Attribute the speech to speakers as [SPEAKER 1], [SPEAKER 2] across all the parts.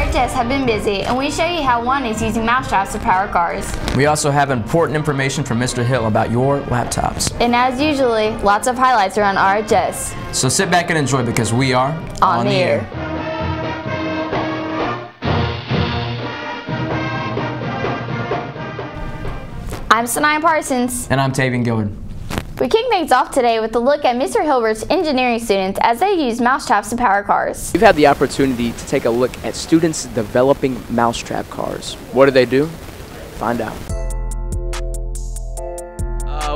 [SPEAKER 1] RHS have been busy, and we show you how one is using mousetraps to power cars.
[SPEAKER 2] We also have important information from Mr. Hill about your laptops.
[SPEAKER 1] And as usually, lots of highlights around RHS.
[SPEAKER 2] So sit back and enjoy because we are
[SPEAKER 1] on the air. I'm Sanaya Parsons.
[SPEAKER 2] And I'm Tavian Gillard.
[SPEAKER 1] We kick things off today with a look at Mr. Hilbert's engineering students as they use mousetraps to power cars.
[SPEAKER 3] We've had the opportunity to take a look at students developing mousetrap cars. What do? Find out.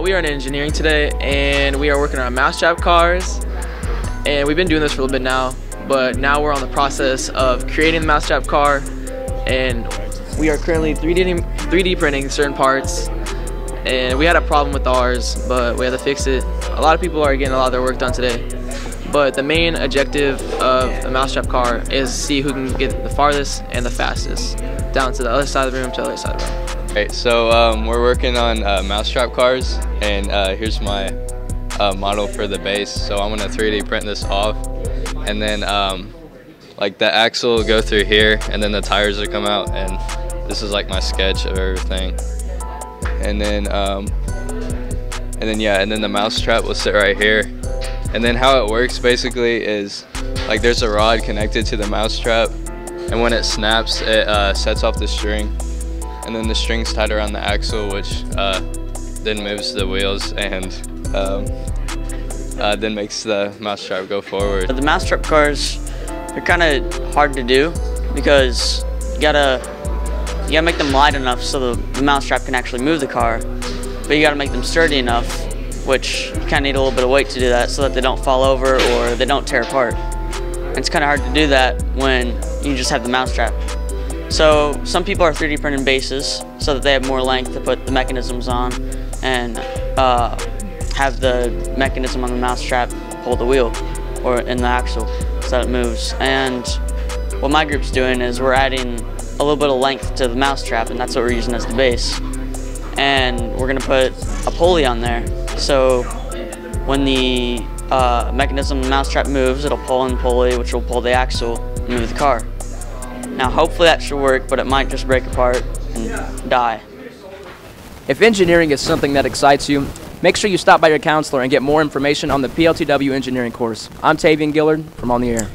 [SPEAKER 4] We are in engineering today, and we are working on mousetrap cars. And we've been doing this for a little bit now, but now we're on the process of creating the mousetrap car, and we are currently 3D printing certain parts. And we had a problem with ours, but we had to fix it. A lot of people are getting a lot of their work done today. But the main objective of the mousetrap car is to see who can get the farthest and the fastest down to the other side of the room to the other side of the room.
[SPEAKER 5] Right, so we're working on mousetrap cars, and here's my model for the base. So I'm gonna 3D print this off, and then like the axle will go through here, and then the tires will come out, and this is like my sketch of everything. And then the mousetrap will sit right here. And then how it works basically is like there's a rod connected to the mousetrap, and when it snaps, it sets off the string, and then the string's tied around the axle, which then moves the wheels and then makes the mousetrap go forward.
[SPEAKER 6] The mousetrap cars are kind of hard to do because you gotta make them light enough so the mousetrap can actually move the car, but you gotta make them sturdy enough, which you kind of need a little bit of weight to do that so that they don't fall over or they don't tear apart. And it's kind of hard to do that when you just have the mousetrap. So some people are 3D printing bases so that they have more length to put the mechanisms on and have the mechanism on the mousetrap pull the wheel or in the axle so that it moves. And what my group's doing is we're adding a little bit of length to the mousetrap, and that's what we're using as the base. And we're gonna put a pulley on there, so when the mechanism of the mousetrap moves, it'll pull in the pulley, which will pull the axle and move the car. Now hopefully that should work, but it might just break apart and die.
[SPEAKER 3] If engineering is something that excites you, make sure you stop by your counselor and get more information on the PLTW engineering course. I'm Tavian Gillard from On the Air.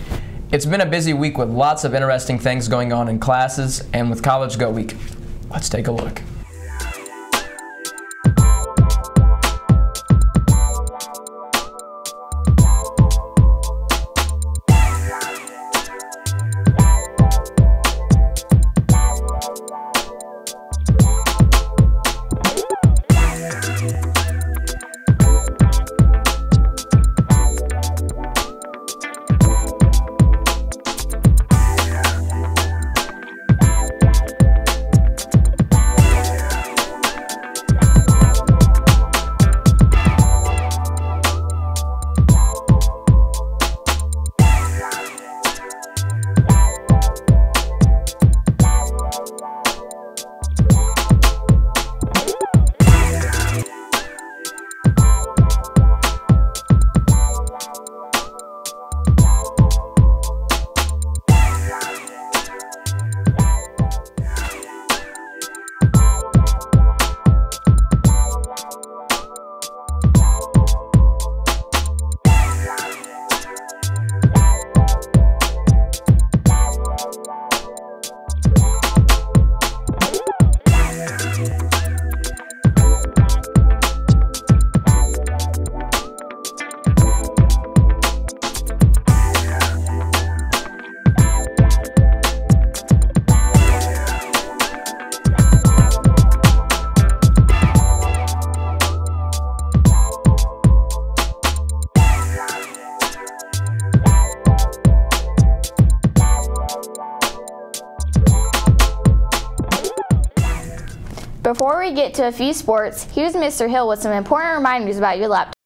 [SPEAKER 2] It's been a busy week with lots of interesting things going on in classes and with College Go Week. Let's take a look.
[SPEAKER 1] Before we get to a few sports, here's Mr. Hill with some important reminders about your laptop.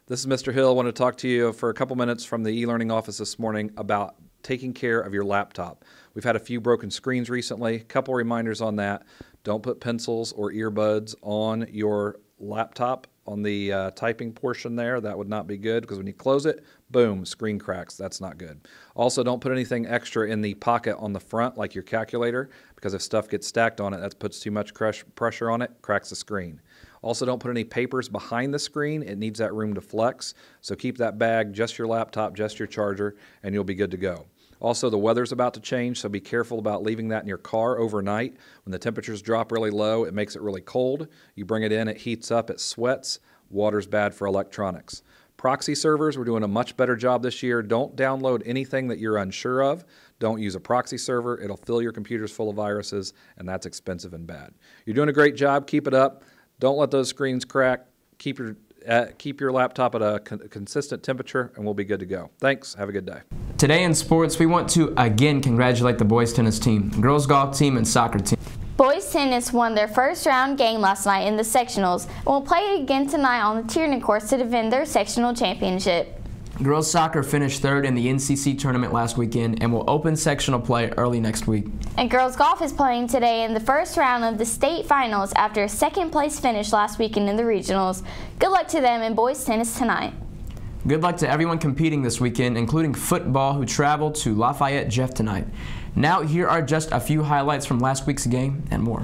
[SPEAKER 7] This is Mr. Hill. I want to talk to you for a couple minutes from the e-learning office this morning about taking care of your laptop. We've had a few broken screens recently. A couple reminders on that. Don't put pencils or earbuds on your laptop on the typing portion there. That would not be good because when you close it, boom, screen cracks. That's not good. Also, don't put anything extra in the pocket on the front like your calculator, because if stuff gets stacked on it, that puts too much pressure on it, cracks the screen. Also, don't put any papers behind the screen. It needs that room to flex. So keep that bag, just your laptop, just your charger, and you'll be good to go. Also, the weather's about to change, so be careful about leaving that in your car overnight. When the temperatures drop really low, it makes it really cold. You bring it in, it heats up, it sweats. Water's bad for electronics. Proxy servers, we're doing a much better job this year. Don't download anything that you're unsure of. Don't use a proxy server. It'll fill your computers full of viruses, and that's expensive and bad. You're doing a great job. Keep it up. Don't let those screens crack. Keep your laptop at a consistent temperature, and we'll be good to go. Thanks. Have a good day.
[SPEAKER 2] Today in sports, we want to again congratulate the boys tennis team, girls golf team, and soccer team.
[SPEAKER 1] Boys tennis won their first round game last night in the sectionals and will play again tonight on the Tierney course to defend their sectional championship.
[SPEAKER 2] Girls soccer finished third in the NCC tournament last weekend and will open sectional play early next week.
[SPEAKER 1] And girls golf is playing today in the first round of the state finals after a second place finish last weekend in the regionals. Good luck to them in boys tennis tonight.
[SPEAKER 2] Good luck to everyone competing this weekend, including football, who traveled to Lafayette Jeff tonight. Now here are just a few highlights from last week's game and more.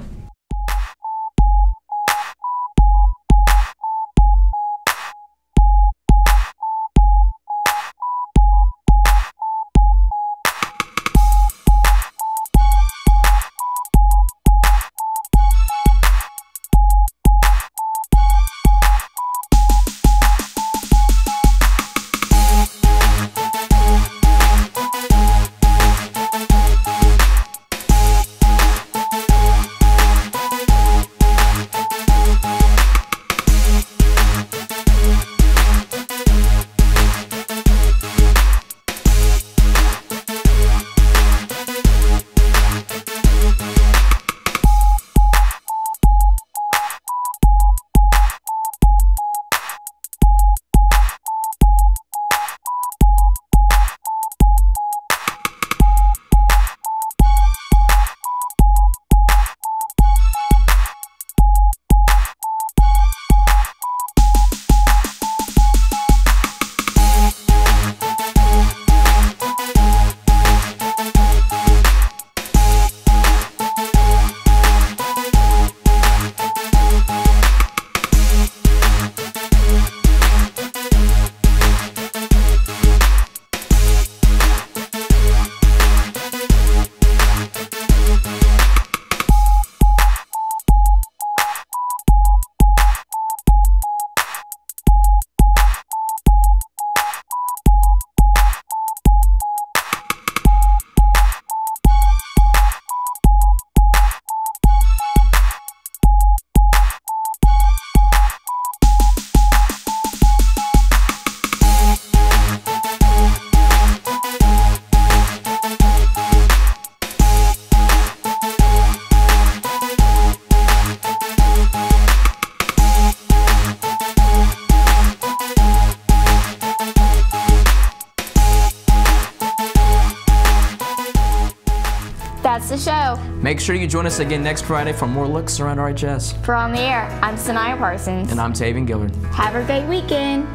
[SPEAKER 1] That's the show.
[SPEAKER 2] Make sure you join us again next Friday for more looks around RHS.
[SPEAKER 1] For On the Air, I'm Sanaya Parsons.
[SPEAKER 2] And I'm Tavian Gillard.
[SPEAKER 1] Have a great weekend.